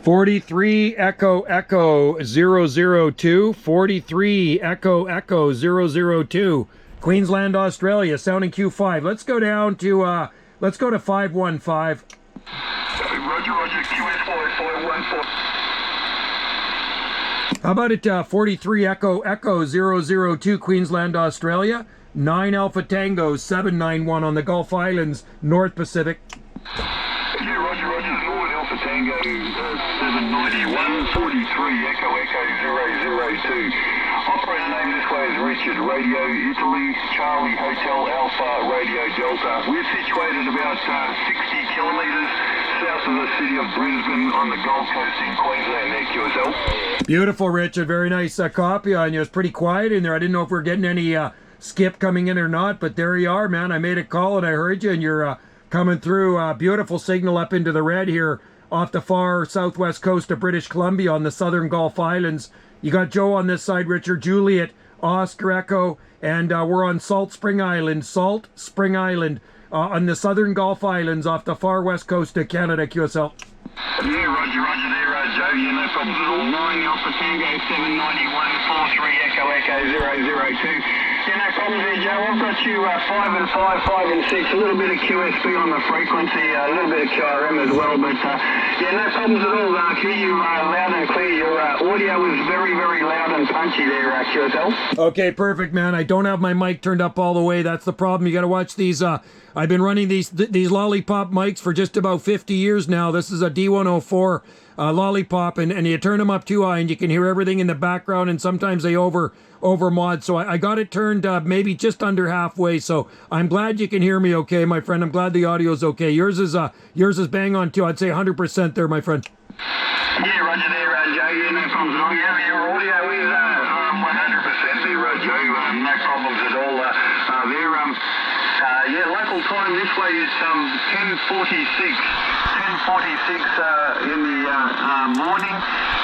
43 Echo Echo 002, 43 Echo Echo 002, Queensland, Australia, sounding Q5. Let's go down to, let's go to 515. Roger, QS5514. How about it, 43 Echo Echo 002, Queensland, Australia, 9 Alpha Tango 791 on the Gulf Islands, North Pacific. Yeah, Roger, Lord Alpha Tango 791, 43 Echo Echo 002. Operator name this way is Richard, Radio Italy, Charlie Hotel Alpha, Radio Delta. We're situated about 60 kilometres south of the city of Brisbane on the Gold Coast in Queensland there, QSL. Beautiful, Richard. Very nice copy on you. It's pretty quiet in there. I didn't know if we are getting any skip coming in or not, but there you are, man. I made a call and I heard you, and you're coming through. Beautiful signal up into the red here off the far southwest coast of British Columbia on the southern Gulf Islands. You got Joe on this side, Richard, Juliet, Oscar Echo, and we're on Salt Spring Island, on the southern Gulf Islands off the far west coast of Canada, QSL. Yeah, Roger there, Joe. Yeah, no problems at all. 9 Alpha Tango 791, 43 Echo Echo 002. Yeah, no problems there, Joe. I've got you 5 and 5, 5 and 6, a little bit of QSB on the frequency, a little bit of QRM as well, but yeah, no problems at all. I hear you loud and clear. Your audio is very, very loud and punchy there, QSL. Okay, perfect, man. I don't have my mic turned up all the way. That's the problem. You got to watch these. I've been running these lollipop mics for just about 50 years now. This is a D104 lollipop, and you turn them up too high and you can hear everything in the background, and sometimes they over mod. So I got it turned maybe just under halfway. So I'm glad you can hear me okay, my friend. I'm glad the audio's okay. Yours is bang on too. I'd say 100% there, my friend. Yeah, Roger there, Joe. Yeah, no problems at all. Yeah, your audio is 100% there, Joe. No problems at all there. Yeah, local time this way is 10:46 in the morning,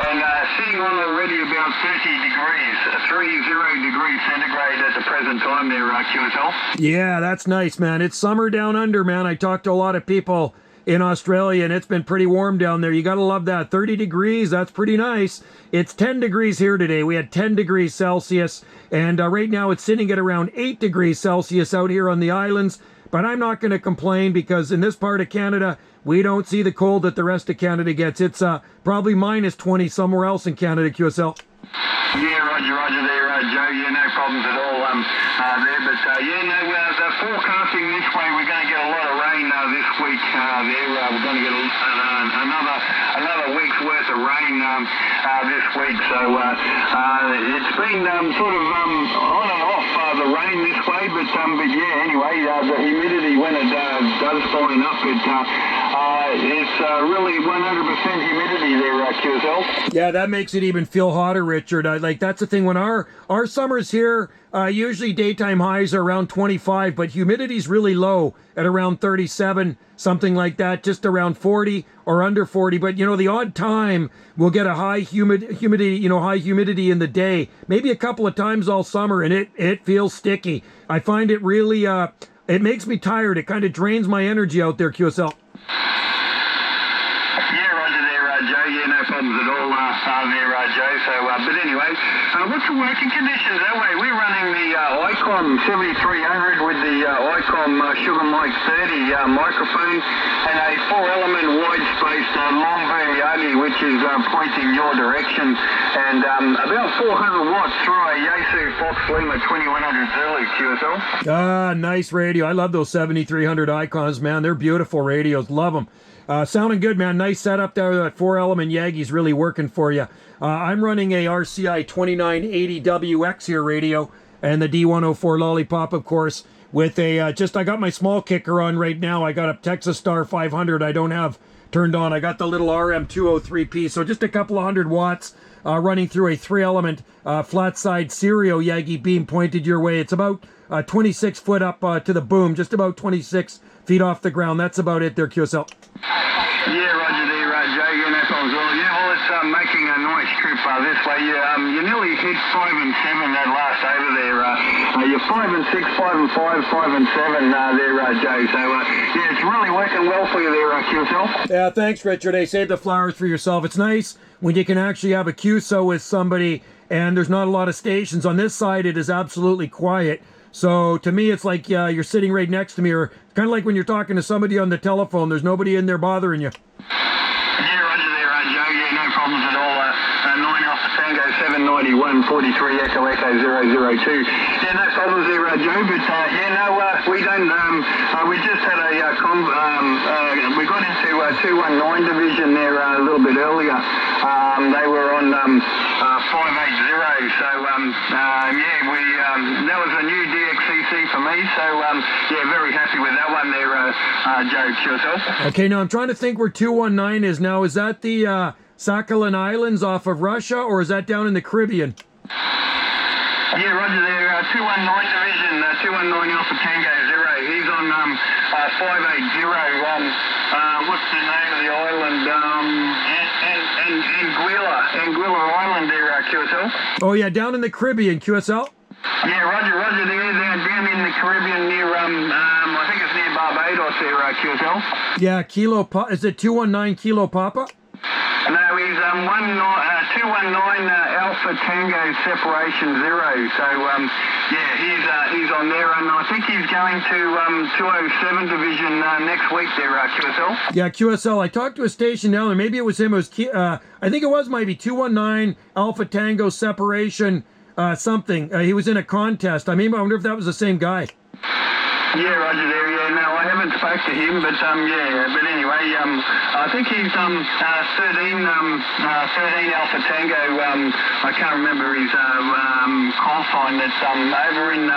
and sitting on already about 30 degrees centigrade at the present time there, QSL. Yeah, that's nice, man. It's summer down under, man. I talked to a lot of people in Australia, and it's been pretty warm down there. You got to love that. 30 degrees, that's pretty nice. It's 10 degrees here today. We had 10 degrees Celsius, and right now it's sitting at around 8 degrees Celsius out here on the islands. But I'm not going to complain, because in this part of Canada, we don't see the cold that the rest of Canada gets. It's probably minus 20 somewhere else in Canada, QSL. Yeah, Roger there, Joe. Yeah, no problems at all there. But yeah, no, the forecasting this way, we're going to get a lot of rain this week there. We're going to get another week's worth of rain this week. So it's been sort of on and off the rain this way. But yeah, anyway, the humidity, when it does line up, it's really 100% humidity there, QSL. Yeah, that makes it even feel hotter, Richard. Like, that's the thing. When our summers here, usually daytime highs are around 25, but humidity's really low at around 37, something like that, just around 40 or under 40. But, you know, the odd time we'll get a high humidity in the day, maybe a couple of times all summer, and it feels sticky. I find it really, it makes me tired. It kind of drains my energy out there, QSL. Joe, yeah, no problems at all there, Joe. So, but anyway, what's the working conditions that way? We're running the ICOM 7300 with the ICOM Sugar Mike 30 microphone, and a 4-element wide-spaced long variety, which is pointing your direction, and about 400 watts through a Yaesu Fox Lima 2100 Zulu, QSL. Nice radio. I love those 7300 Icons, man. They're beautiful radios. Love them. Sounding good, man. Nice setup there. That 4-element Yagi's really working for you. I'm running a RCI 2980WX here radio, and the D104 Lollipop, of course, with a I got my small kicker on right now. I got a Texas Star 500 I don't have turned on. I got the little RM203P, so just a couple of 100 watts running through a 3-element flat side stereo Yagi beam pointed your way. It's about 26 foot up to the boom, just about 26 feet off the ground. That's about it there, QSL. Yeah, Roger there, Joe. Yeah, no problems at all. Yeah, well, making a nice trip this way. You nearly hit 5 and 7 that last over there. You're 5 and 6, 5 and 5, 5 and 7 there, Joe. So, yeah, it's really working well for you there, QSL. Yeah, thanks, Richard. Hey, save the flowers for yourself. It's nice when you can actually have a QSO with somebody and there's not a lot of stations. On this side, it is absolutely quiet. So to me, it's like you're sitting right next to me, or kind of like when you're talking to somebody on the telephone. There's nobody in there bothering you. Yeah, roger there, Joe. Yeah, no problems at all. 9 Alpha Tango 791 43 Echo Echo 002. Yeah, no problems there, Joe. But yeah, no, we don't. We just had a we got into 219 division there a little bit earlier. They were on 580. So yeah, we that was a new DXCC for me. So yeah, very happy with that one there, Joe. Yourself. Okay, now I'm trying to think where 219 is now. Is that the Sakhalin Islands off of Russia, or is that down in the Caribbean? Yeah, roger there. 219 division, 219 Alpha Tango 0. He's on 580. What's the name of the island? Anguilla Island there, QSL. Oh yeah, down in the Caribbean, QSL. Yeah, roger there. They're down in the Caribbean near, I think it's near Barbados there, QSL. Yeah, is it 219 Kilo Papa? No, he's 219 Alpha Tango Separation 0. So yeah, he's on there, and I think he's going to 207 division next week there, QSL. Yeah, QSL. I talked to a station down there. Maybe it was him. It was I think it was maybe 219 Alpha Tango Separation something. He was in a contest. I wonder if that was the same guy. Yeah, roger there. Yeah, no, I haven't spoke to him, but yeah. But anyway, I think he's 13 Alpha Tango. I can't remember his call sign. That's over in the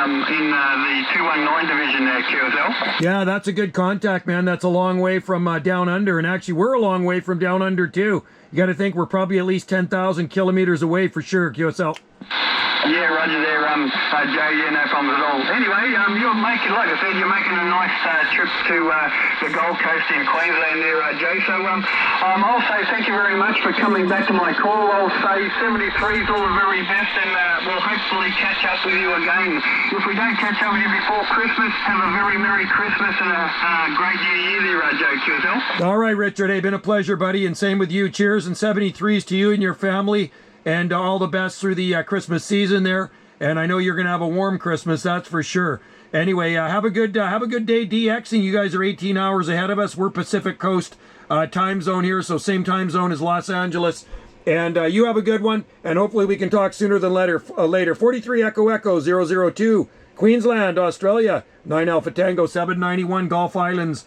219 division there, QSL. Yeah, that's a good contact, man. That's a long way from down under, and actually we're a long way from down under too. You got to think we're probably at least 10,000 kilometers away for sure, QSL. Yeah, roger there, Joe. Yeah, no problems at all. Anyway, you're making, like I said, you're making a nice trip to the Gold Coast in Queensland there, Joe. So I'll say thank you very much for coming back to my call. I'll say 73's all the very best, and we'll hopefully catch up with you again. If we don't catch up with you before Christmas, have a very Merry Christmas and a great New Year there, Joe. QSL. All right, Richard. Hey, been a pleasure, buddy, and same with you. Cheers and 73's to you and your family. And all the best through the Christmas season there. And I know you're going to have a warm Christmas, that's for sure. Anyway, have a good day DXing. You guys are 18 hours ahead of us. We're Pacific Coast time zone here, so same time zone as Los Angeles. And you have a good one, and hopefully we can talk sooner than later. 43 Echo Echo 002, Queensland, Australia. 9 Alpha Tango 791, Gulf Islands,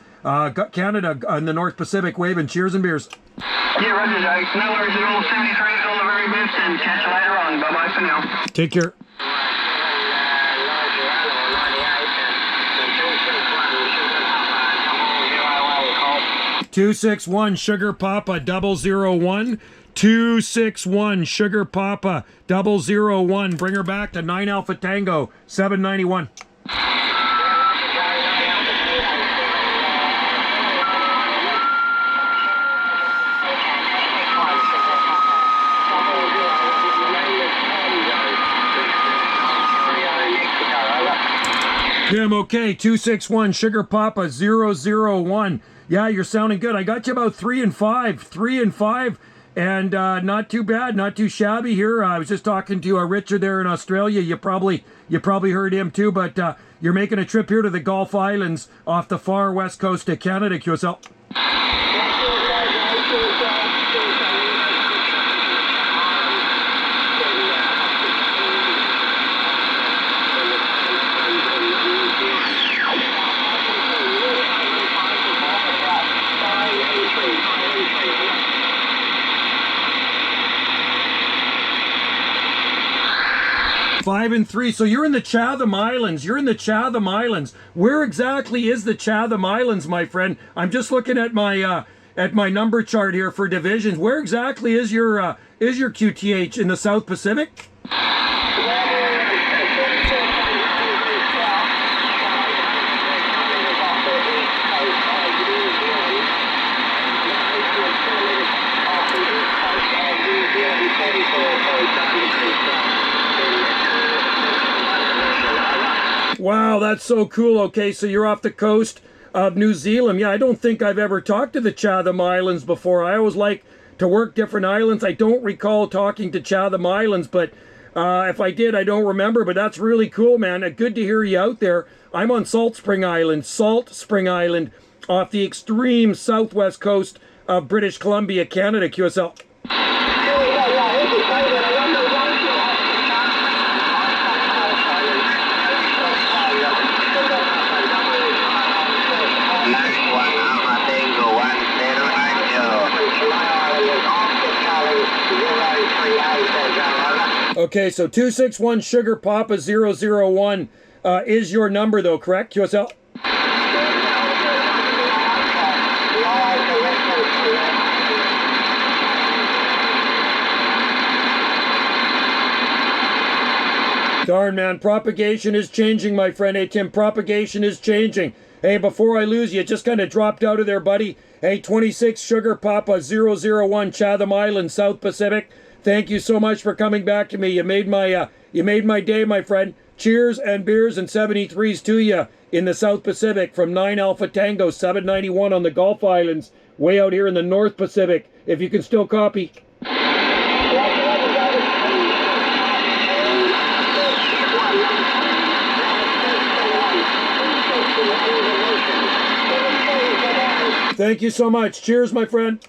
Canada, in the North Pacific, waving cheers and beers. Yeah, roger, Jake. No worries at all. 73 is all the very best, and catch you later on. Bye-bye for now. Take care. "261 Sugar Papa 001. 261 Sugar Papa 001. Bring her back to 9 Alpha Tango 791. Jim, okay, 261 Sugar Papa 001. Yeah, you're sounding good. I got you about 3 and 5. 3 and 5. And not too bad, not too shabby here. I was just talking to Richard there in Australia. You probably heard him too, but you're making a trip here to the Gulf Islands off the far west coast of Canada, QSL. 5 and 3. So you're in the Chatham Islands. You're in the Chatham Islands. Where exactly is the Chatham Islands, my friend? I'm just looking at my number chart here for divisions. Where exactly is your QTH, in the South Pacific? that's so cool. Okay, so you're off the coast of New Zealand. Yeah, I don't think I've ever talked to the Chatham Islands before. I always like to work different islands. I don't recall talking to Chatham Islands, but if I did, I don't remember. But that's really cool, man. Good to hear you out there. I'm on Salt Spring Island, off the extreme southwest coast of British Columbia, Canada, QSL. Okay, so 261 Sugar Papa 001 is your number, though, correct, QSL? Darn, man, propagation is changing, my friend. Hey, Tim, propagation is changing. Hey, before I lose you, just kind of dropped out of there, buddy. Hey, 26 Sugar Papa 001 Chatham Island, South Pacific. Thank you so much for coming back to me. You made my day, my friend. Cheers and beers and 73s to you in the South Pacific from 9 Alpha Tango 791 on the Gulf Islands, way out here in the North Pacific. If you can still copy. Thank you so much. Cheers, my friend.